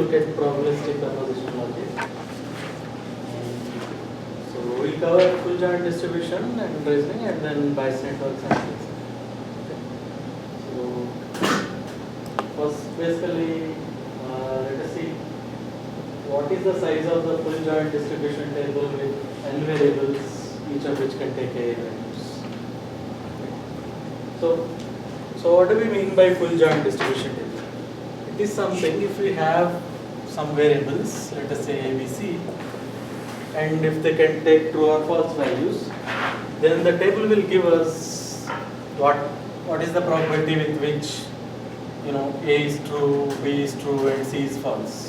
look at probabilistic proposition logic. So we'll cover full joint distribution and reasoning and then Bayes networks and things. So first basically let us see what is the size of the full joint distribution table with n variables, each of which can take a values. So what do we mean by full joint distribution table? It is something if we have some variables, let us say A, B, C, and if they can take true or false values, then the table will give us what is the probability with which A is true, B is true, and C is false.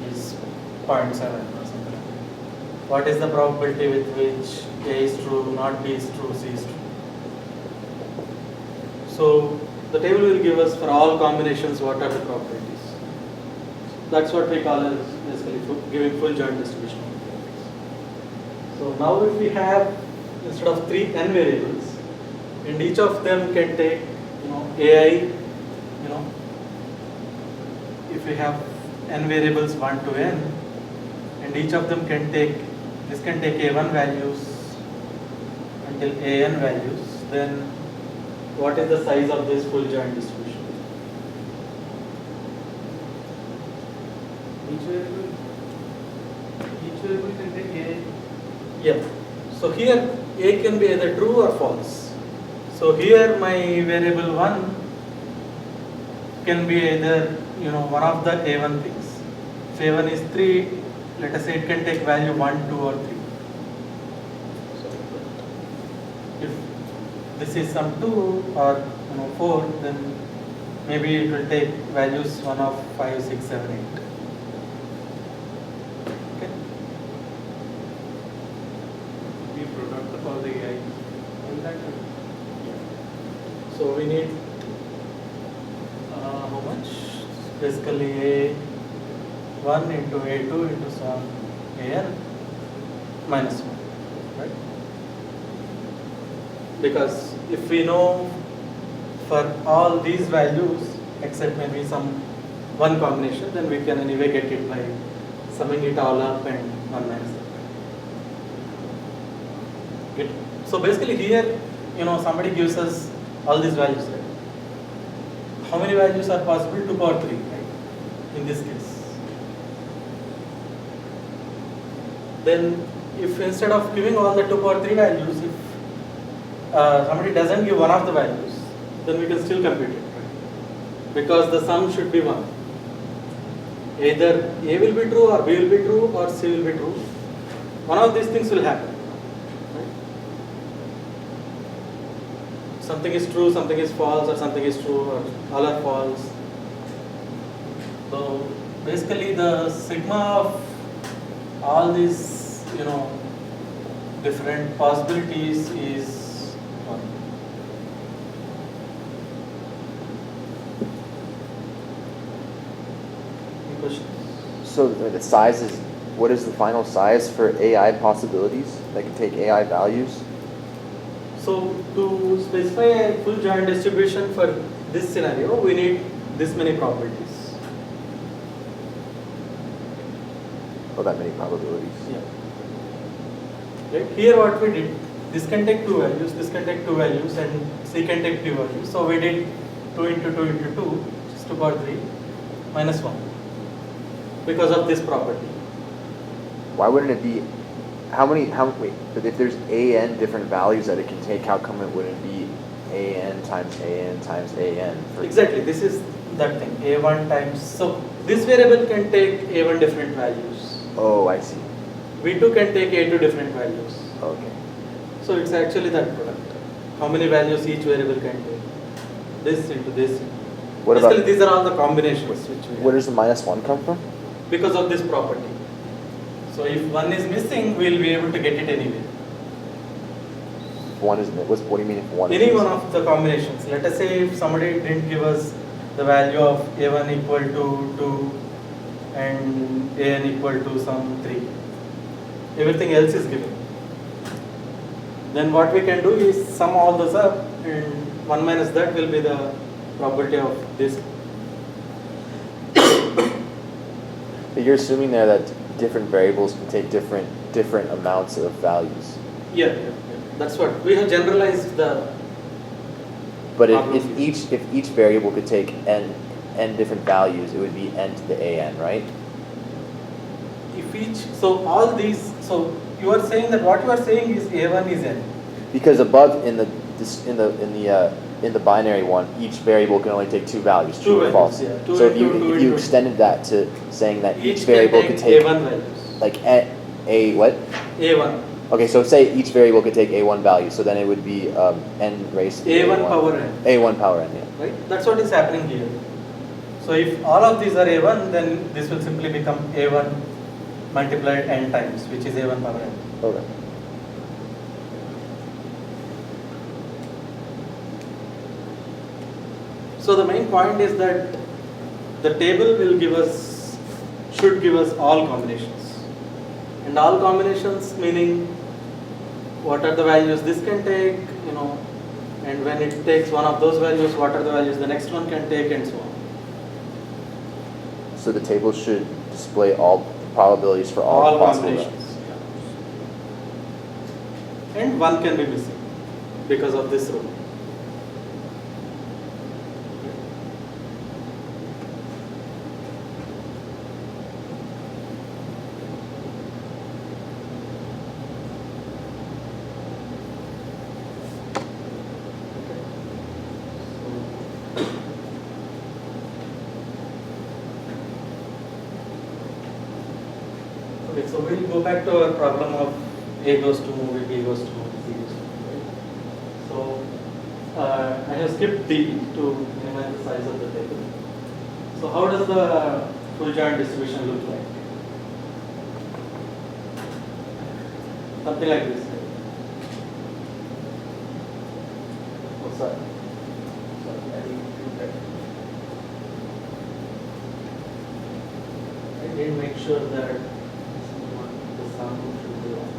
Is 0.7 or something like that. What is the probability with which A is true, not B is true, C is true? So the table will give us for all combinations what are the probabilities. That's what we call as basically giving full joint distribution. So now if we have instead of 3 n variables, and each of them can take ai, if we have n variables 1 to n, and each of them can take a1 values until an values, then what is the size of this full joint distribution? Each variable can take a. Yeah. So here a can be either true or false. So here my variable 1 can be either one of the a1 things. If a1 is 3, let us say it can take value 1, 2 or 3. So if this is some 2 or 4, then maybe it will take values 1 of 5, 6, 7, 8. Okay. We product of all the AI. So we need how much? Basically a1 into a2 into so on an minus 1, right? Because if we know for all these values except maybe some one combination, then we can anyway get it by summing it all up and 1 minus 1. Get it? So basically here, somebody gives us all these values, right? How many values are possible? 2 power 3, right? In this case. Then if instead of giving all the 2 power 3 values, if somebody doesn't give one of the values, then we can still compute it, right? Because the sum should be 1. Either A will be true or B will be true or C will be true. One of these things will happen. Something is true, something is false, or something is true, or all are false. So basically the sigma of all these, different possibilities is 1. Any questions? So the size is, what is the final size for AI possibilities that can take AI values? So to specify a full joint distribution for this scenario, we need this many probabilities. Oh, that many probabilities. Yeah. Right. Here what we did, this can take 2 values, this can take 2 values, and C can take 2 values. So we did 2 into 2 into 2, which is 2 power 3, minus 1. Because of this property. Why wouldn't it be, wait, but if there's an different values that it can take, how come it wouldn't be an times an? Exactly, this is that thing, a1 times, so this variable can take a1 different values. Oh, I see. v2 can take a2 different values. Okay. So it's actually that product. How many values each variable can take. This into this. What Basically, about, these are all the combinations which we where have. does the minus 1 come from? Because of this property. So if 1 is missing, we'll be able to get it anyway. What do you mean if 1 is Any missing? one of the combinations. Let us say if somebody didn't give us the value of a1 equal to 2 and an equal to some 3. Everything else is given. Then what we can do is sum all those up, and 1 minus that will be the probability of this You're assuming there that different variables can take different amounts of values. Yeah. That's what we have generalized the. But problem if here. each variable could take n different values, it would be n to the an, right? If each, so all these, so you are saying that what you are saying is a1 is n. Because above in the binary one, each variable can only take two values, Two true or values, false. yeah. Two So if into two you into- extended that to saying that each Each variable can could take take a1 values. like a what? A1. Okay, so say each variable could take a1 value, so then it would be n raised to A1 power n. a1 power n, yeah. Right? That's what is happening here. So if all of these are a1, then this will simply become a1 multiplied n times, which is a1 power n. Okay. So the main point is that the table will give us, should give us all combinations. And all combinations meaning what are the values this can take, and when it takes one of those values, what are the values the next one can take, and so on. So the table should display all probabilities for all possible combinations. Yeah. And one can be missing because of this rule. Okay, so we'll go back to our problem of A goes to movie, B goes to movie, C goes to movie. Right? So I have skipped D to minimize the size of the table. So how does the full joint distribution look like? Something like this. Right? Oh, sorry. I didn't that. I didn't make sure that the sum should be wrong.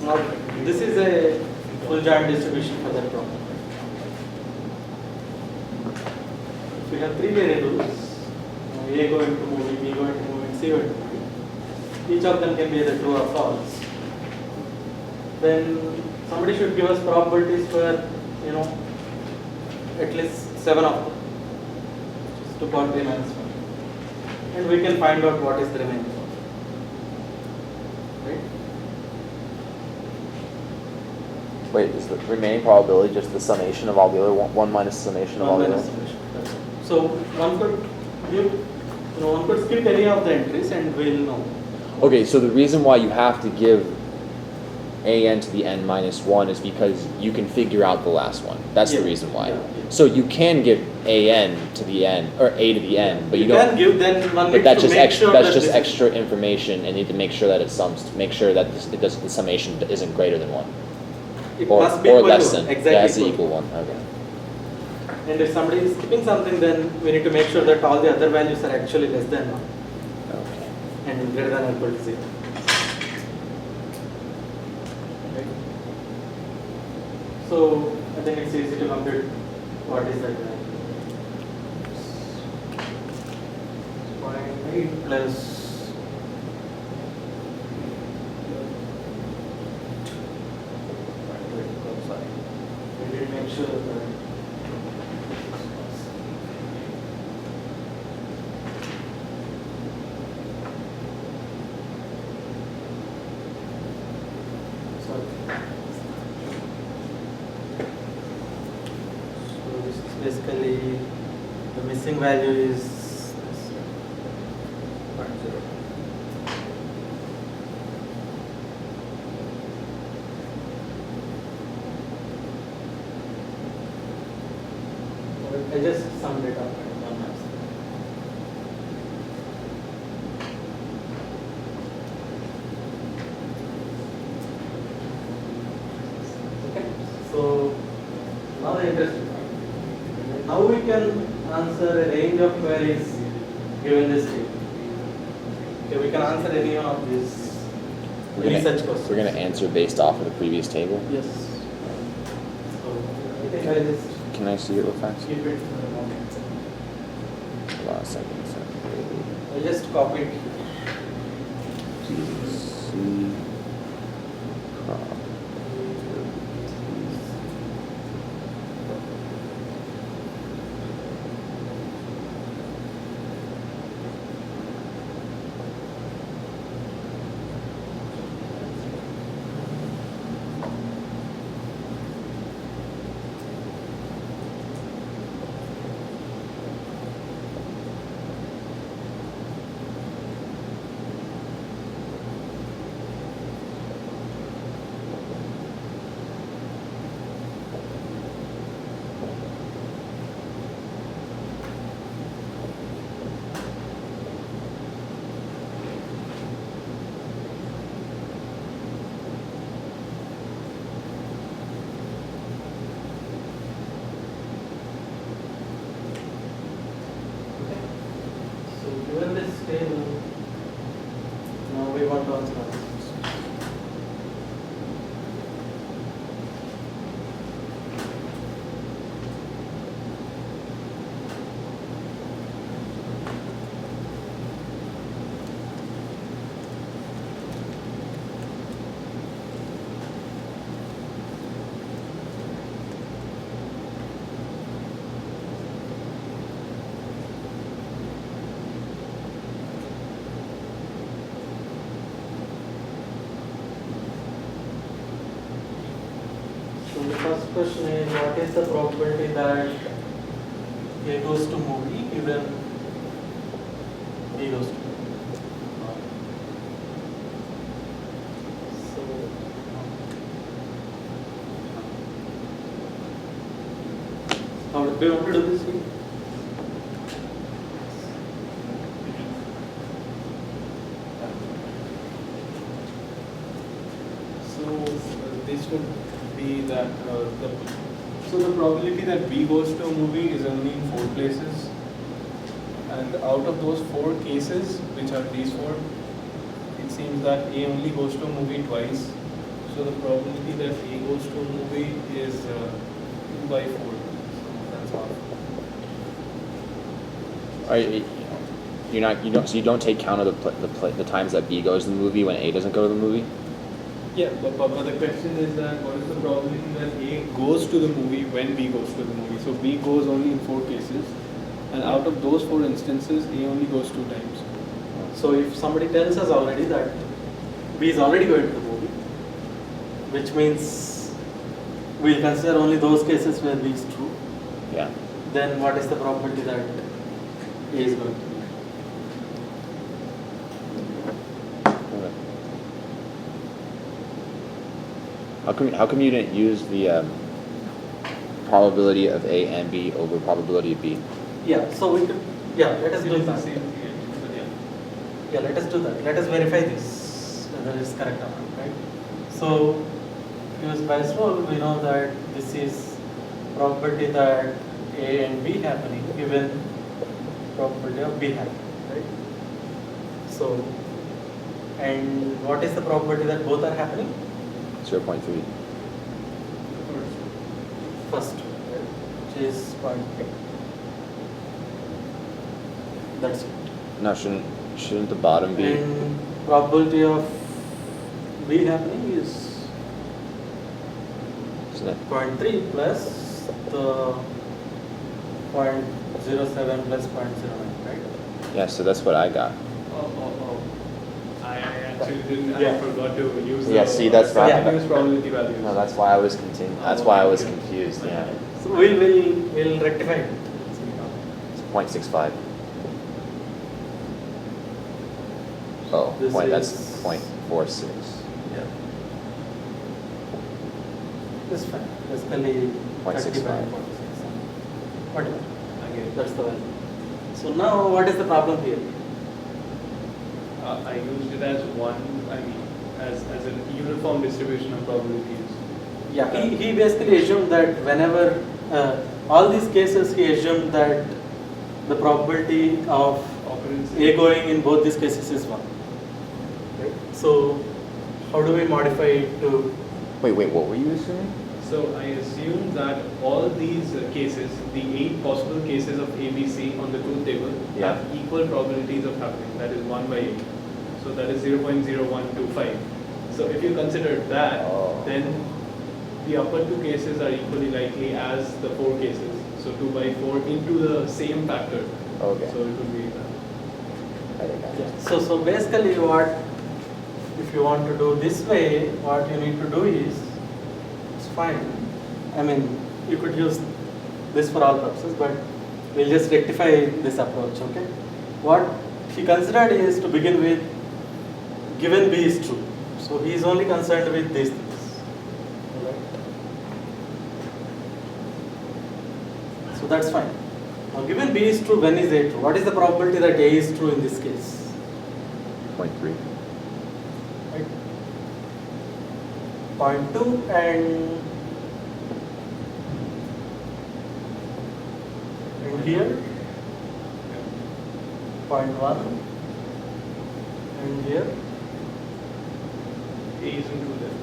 Now, this is a full joint distribution for that problem. If we have three variables, A going to movie, B going to movie, and C going to movie, each of them can be either true or false. Then somebody should give us probabilities for, at least 7 of them, which is 2 power 3 minus 1. And we can find out what is the remaining one. Right? Wait, is the remaining probability just the summation of all the other one minus summation of all the other? Summation. That's it. So one could give, one could skip any of the entries and we'll know. Okay, so the reason why you have to give an to the n minus 1 is because you can figure out the last one. That's the Yeah. reason why. Yeah. So you can give an to the n, or a to the n, but you don't. can give, then one But needs that's to just make sure that's that just this extra information, and you need to make sure that it sums, to make sure that the summation isn't greater than 1. it Or, must be or equal less to than. one. Exactly Yeah, it's the equal. equal one. Okay. And if somebody is skipping something, then we need to make sure that all the other values are actually less than 1 Okay. and greater than or equal to 0. Right? So I think it's easy to compute what is that value. 0.8 plus sorry. We did make sure that sorry. So this is basically the missing value is this 0.0. I just summed it up and one answer. an interesting point. Now we can answer a range of queries given this table. Okay, we can answer any one of these. Any such questions. We're gonna answer based off of the previous table. Yes. So I think I just Can I see it real fast? keep it for the moment. Hold on a second. I just copied. C. So given this table, now we want to answer this. So the first question is, what is the probability that A goes to movie given B goes to movie? So how do we want to do this here? So this would be that so the probability that B goes to a movie is only in 4 places, and out of those 4 cases, which are these 4, it seems that A only goes to a movie twice. So the probability that A goes to a movie is 2 by 4. So that's all. So you don't take count of the times that B goes to the movie when A doesn't go to the movie? Yeah, but the question is that what is the probability that A goes to the movie when B goes to the movie? So B goes only in 4 cases, and out of those 4 instances, A only goes 2 times. So if somebody tells us already that B is already going to the movie, which means we'll consider only those cases where B is true, Yeah. then what is the probability that A is going to be? How come you didn't use the probability of A and B over probability of B? Yeah, so we could, let us It do is the that. same thing, but yeah. Yeah, let us do that. Let us verify this, whether it's correct or not, right? So, use Bayes' rule, we know that this is probability that A and B happening given probability of B happening, right? So, and what is the probability that both are happening? 0.3. First, right? Which is 0.8. That's it. No, shouldn't the bottom be? And probability of B happening is Isn't it? 0.3 plus the 0.07 plus 0.09, right? Yeah, so that's what I got. I actually didn't. Yeah. I forgot to use. Yeah, see, that's right. Continuous probability values. No, that's why I was confused. Yeah, So we'll rectify it. it's 0.65. Oh, This that's is- 0.46. Yeah. That's fine. Basically 0.65. 30 whatever. Again, That's the value. So now what is the problem here? I used it as one. I mean, as a uniform distribution of probabilities. Yeah, he basically assumed that whenever all these cases he assumed that the probability of Occurrence. A going in both these cases is 1. Right? So how do we modify it to, Wait, what were you assuming? So I assume that all these cases, the 8 possible cases of ABC on the truth table, Yeah. have equal probabilities of happening. That is 1 by 8. So that is 0.0125. So if you consider that, Oh. then the upper 2 cases are equally likely as the 4 cases. So 2 by 4 into the same factor. Okay. So it would be that. I think I yeah. So basically what, if you want to do this way, what you need to do is, it's fine. I mean, you could use this for all purposes, but we'll just rectify this approach, okay? What he considered is, to begin with, given B is true. So he is only concerned with these things. Alright? So that's fine. Now given B is true, when is A true? What is the probability that A is true in this case? 0.3. Right? 0.2 and here 0.1 and here A isn't true then.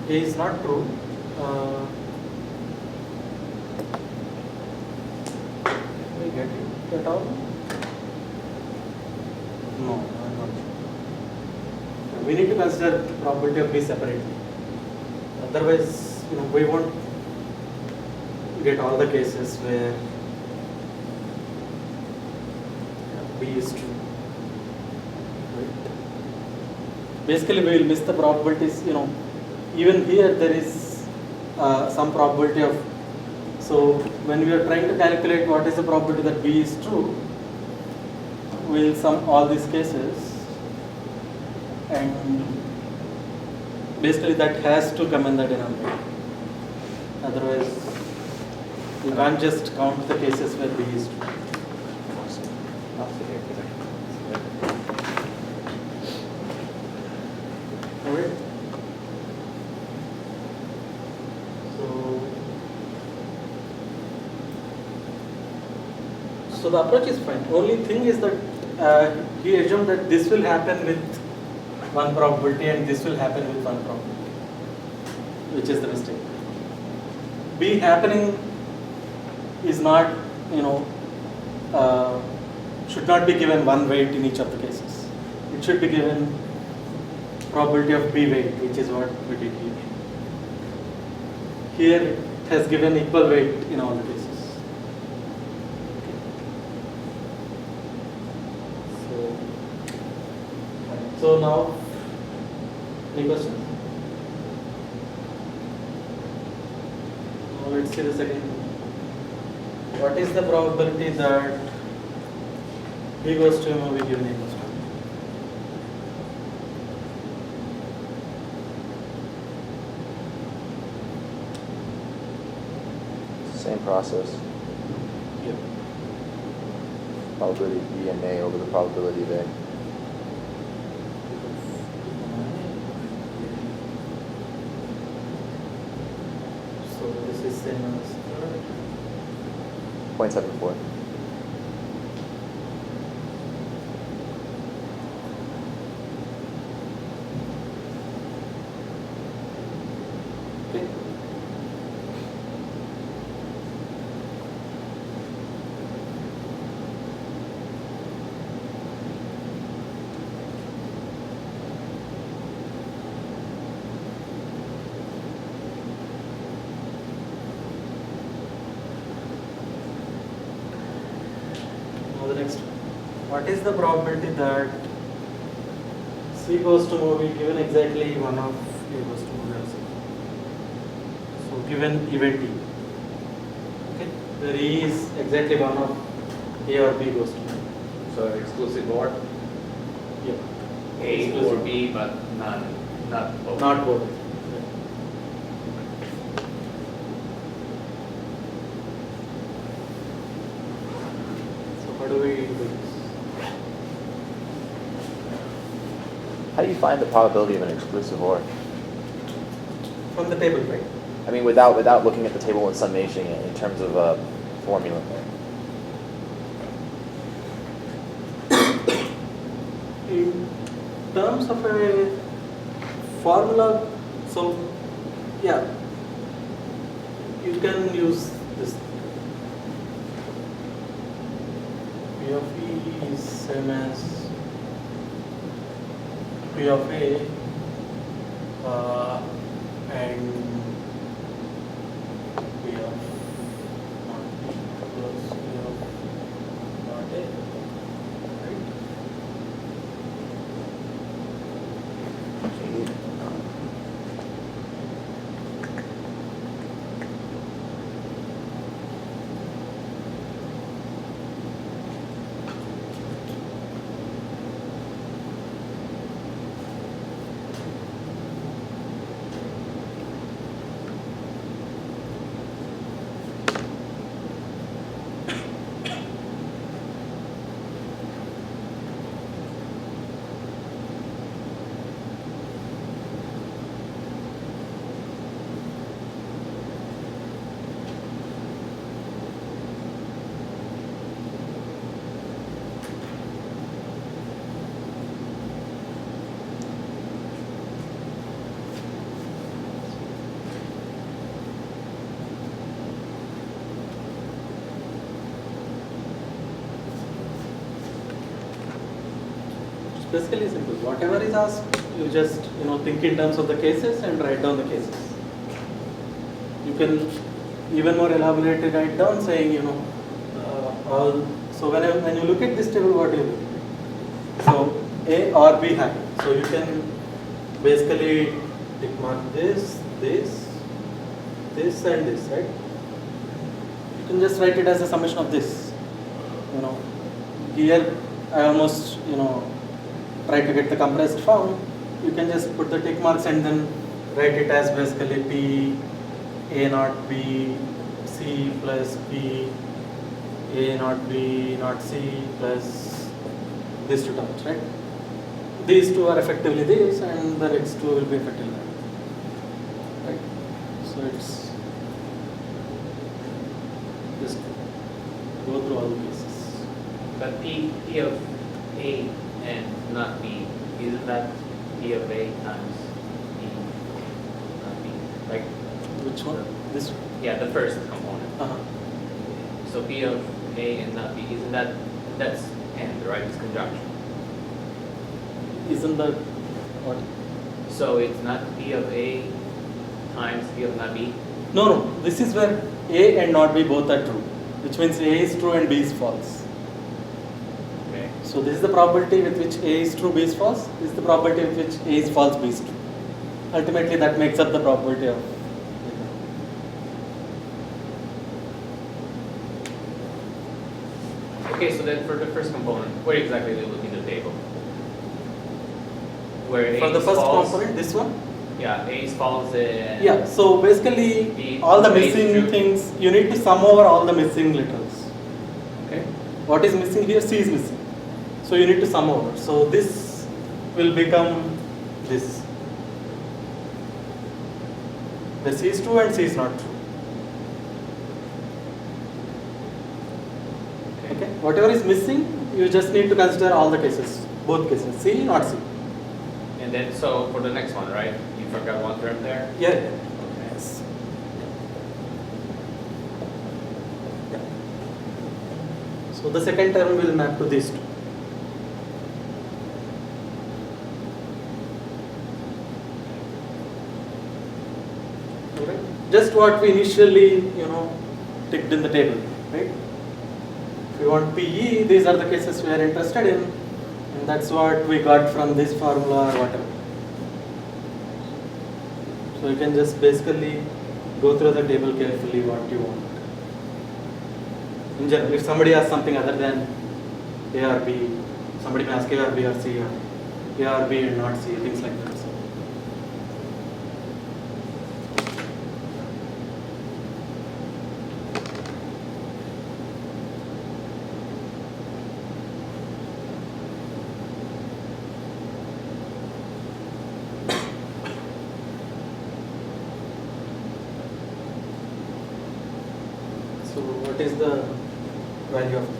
A is not true. We get it at all? No, I'm not sure. We need to consider probability of B separately. Otherwise, we won't get all the cases where B is true. Right? Basically, we will miss the probabilities. Even here there is some probability of. So when we are trying to calculate what is the probability that B is true, we will sum all these cases, and basically that has to come in the denominator. Otherwise, you can't just count the cases where B is true. Alright. So the approach is fine. Only thing is that he assumed that this will happen with one probability and this will happen with one probability, which is the mistake. B happening is not, should not be given one weight in each of the cases. It should be given probability of B weight, which is what we did here. Here it has given equal weight in all the cases. So now, any questions? Now let's see the second one. What is the probability that B goes to M will be given A goes to M? Same process. Yep. Probability B and A over the probability of A. So this is same as 0.74. okay. Now the next one. What is the probability that C goes to movie given exactly one of A goes to movie also? So given event E. Okay, where E is exactly one of A or B goes to movie. So exclusive or Yeah. A or Exclusive. B, but not both. Not both. So how do we do this? How do you find the probability of an exclusive OR? From the table, right? I mean, without looking at the table and summation in terms of a formula. In terms of a formula, so yeah, you can use this. P of E is same as P of A and P of not B plus P of not A, right? Basically simple. Whatever is asked, you just think in terms of the cases and write down the cases. You can even more elaborated write down saying all. So when you look at this table, what do you look at? So A or B happen. So you can basically tick mark this, this and this, right? You can just write it as a summation of this. Here I almost try to get the compressed form. You can just put the tick marks and then write it as basically P A naught B C plus P A naught B naught C plus these two terms, right? These two are effectively this and the next two will be effectively that, right? So it's just go through all the cases. But P of A and not B, isn't that P of A times B, not B? Like, Which one? This one? yeah, the first component. Uh-huh. So P of A and not B, isn't that's and, right? It's conjunction. Isn't that what? So it's not P of A times P of not B? No. This is where A and not B both are true, which means A is true and B is false. Okay. So this is the probability with which A is true, B is false. This is the probability with which A is false, B is true. Ultimately, that makes up the probability of. Okay, so then for the first component, where exactly do you look in the table? Where A For the is first false? component, this one? Yeah, A is false and Yeah, so basically B, all the A is missing true. things, you need to sum over all the missing literals. Okay. What is missing here? C is missing. So you need to sum over. So this will become this. The C is true and C is not true. Okay. Whatever is missing, you just need to consider all the cases, both cases, C, not C. And then, so for the next one, right? You forgot one term there? Yeah. Okay. Yes. So the second term will map to these two. Alright. Just what we initially, ticked in the table, right? If we want PE, these are the cases we are interested in, and that's what we got from this formula or whatever. So you can just basically go through the table carefully what you want. In general, if somebody asks something other than A or B, somebody may ask A or B or C or A or B and not C, things like that. So So what is the value of this?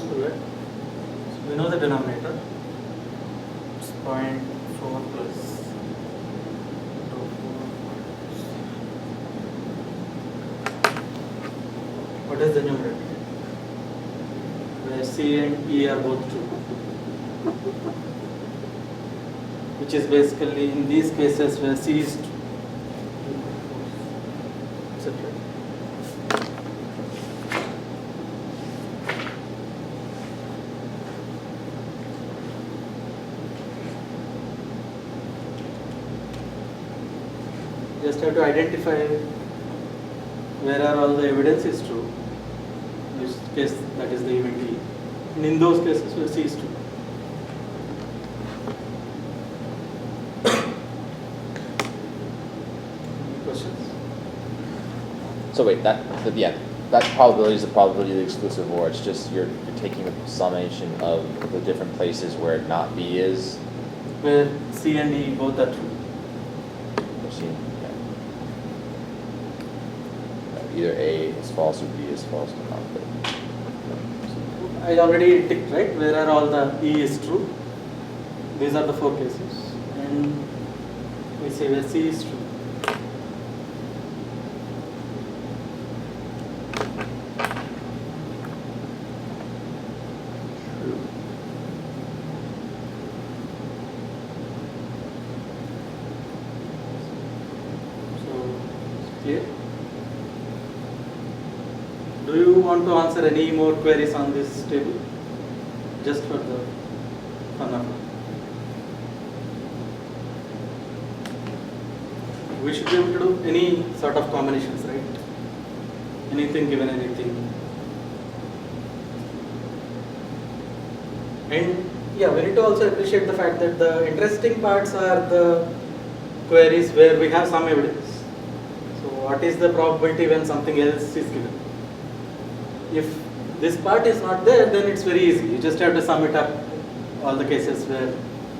Alright. So we know the denominator. It's 0.4 plus rho 4. What is the numerator? Where C and E are both true. Which is basically in these cases where C is true. Etc. Just have to identify where are all the evidence is true, in which case that is the event E, and in those cases where C is true. Any questions? So wait, that probability is the probability of the exclusive OR. It's just you're taking the summation of the different places where not B is. Where C and E both are true. Either A is false or B is false or not. I already ticked, right? Where are all the E is true? These are the 4 cases. And we say where C is true. So, clear? Do you want to answer any more queries on this table? Just for the fun of it. We should be able to do any sort of combinations, right? Anything given anything. And yeah, we need to also appreciate the fact that the interesting parts are the queries where we have some evidence. So what is the probability when something else is given? If this part is not there, then it's very easy. You just have to sum it up, all the cases where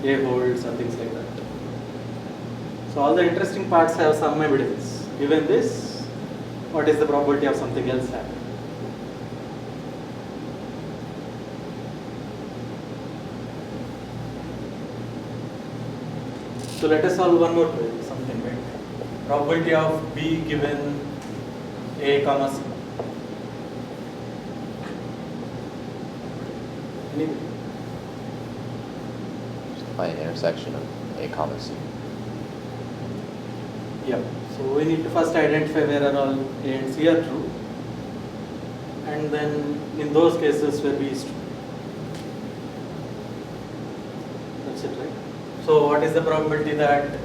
A holds and things like that. So all the interesting parts have some evidence. Given this, what is the probability of something else happening? So let us solve one more query, something like probability of B given A comma C. Anybody? Just find an intersection of A comma C. Yeah. So we need to first identify where are all A and C are true, and then in those cases where B is true. That's it, right? So what is the probability that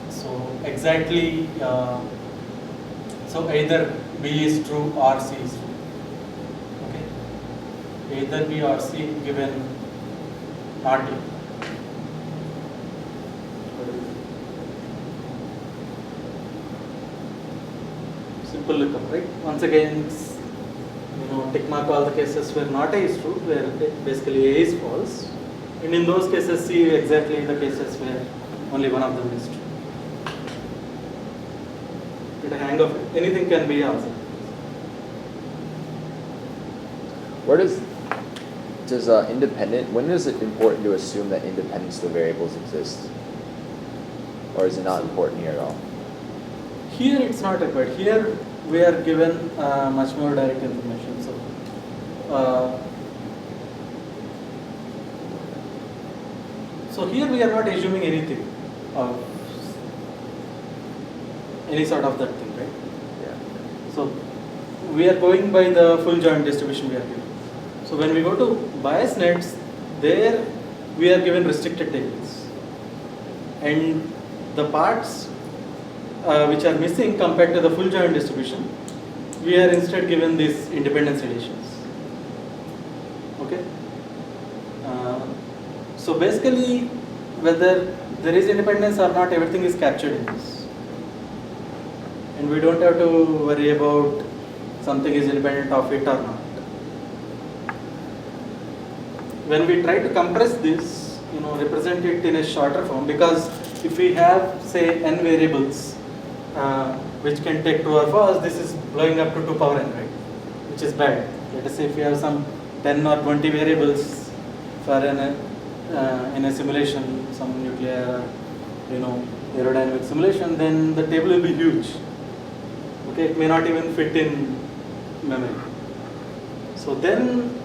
so exactly so either B is true or C is true. Okay. Either B or C given not A. Simple lookup, right? Once again, tick mark all the cases where not A is true, where basically A is false, and in those cases see exactly the cases where only one of them is true. Get a hang of it. Anything can be answered. Where does independent? When is it important to assume that independence of the variables exists, or is it not important here at all? Here it's not required. Here we are given much more direct information. So here we are not assuming anything of any sort of that thing, right? Yeah. So we are going by the full joint distribution we are given. So when we go to bias nets, there we are given restricted tables. And the parts which are missing compared to the full joint distribution, we are instead given these independence relations. Okay? So basically, whether there is independence or not, everything is captured in this. And we don't have to worry about something is independent of it or not. When we try to compress this, represent it in a shorter form, because if we have, say, n variables, which can take true or false, this is blowing up to 2 power n, right? Which is bad. Let us say if we have some 10 or 20 variables for in a simulation, some nuclear, aerodynamic simulation, then the table will be huge. Okay, it may not even fit in memory. So then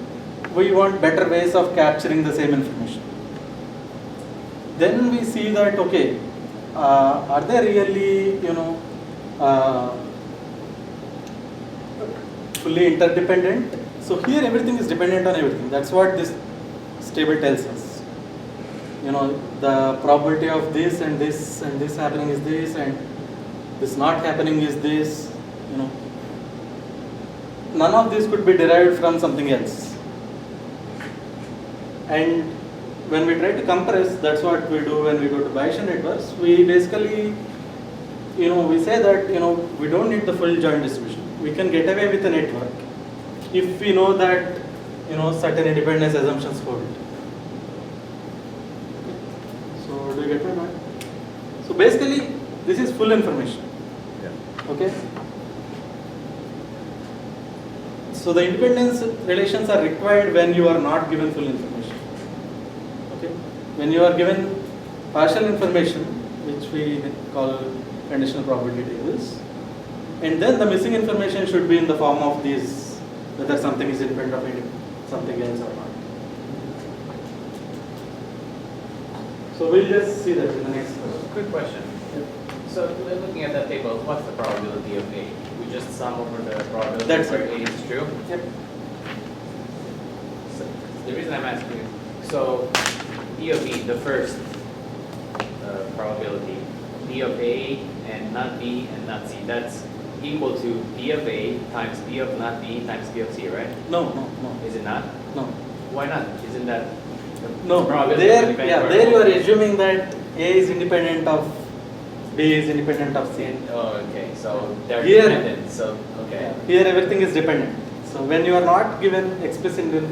we want better ways of capturing the same information. Then we see that, okay, are they really, fully interdependent? So here everything is dependent on everything. That's what this table tells us. The probability of this and this and this happening is this, and this not happening is this. None of this could be derived from something else. And when we try to compress, that's what we do when we go to Bayesian networks. We basically, we say that, we don't need the full joint distribution. We can get away with a network if we know that, certain independence assumptions hold. So do you get my point? So basically, this is full information. Yeah. Okay. So the independence relations are required when you are not given full information. Okay. When you are given partial information, which we call conditional probability tables, and then the missing information should be in the form of these, whether something is independent of something else or not. So we'll just see that in the next question. Quick question. So looking at that table, what's the probability of A? We just sum over the probability That's where it. A is true? Yep. So the reason I'm asking you, so P of E, the first probability, P of A and not B and not C, that's equal to P of A times P of not B times P of C, right? No. Is it not? No. Why not? Isn't that the No. probability There, depends yeah, on- there you are assuming that A is independent of B is independent of C. Oh, okay. So they're Here- dependent. So okay. Here everything is dependent. So when you are not given explicit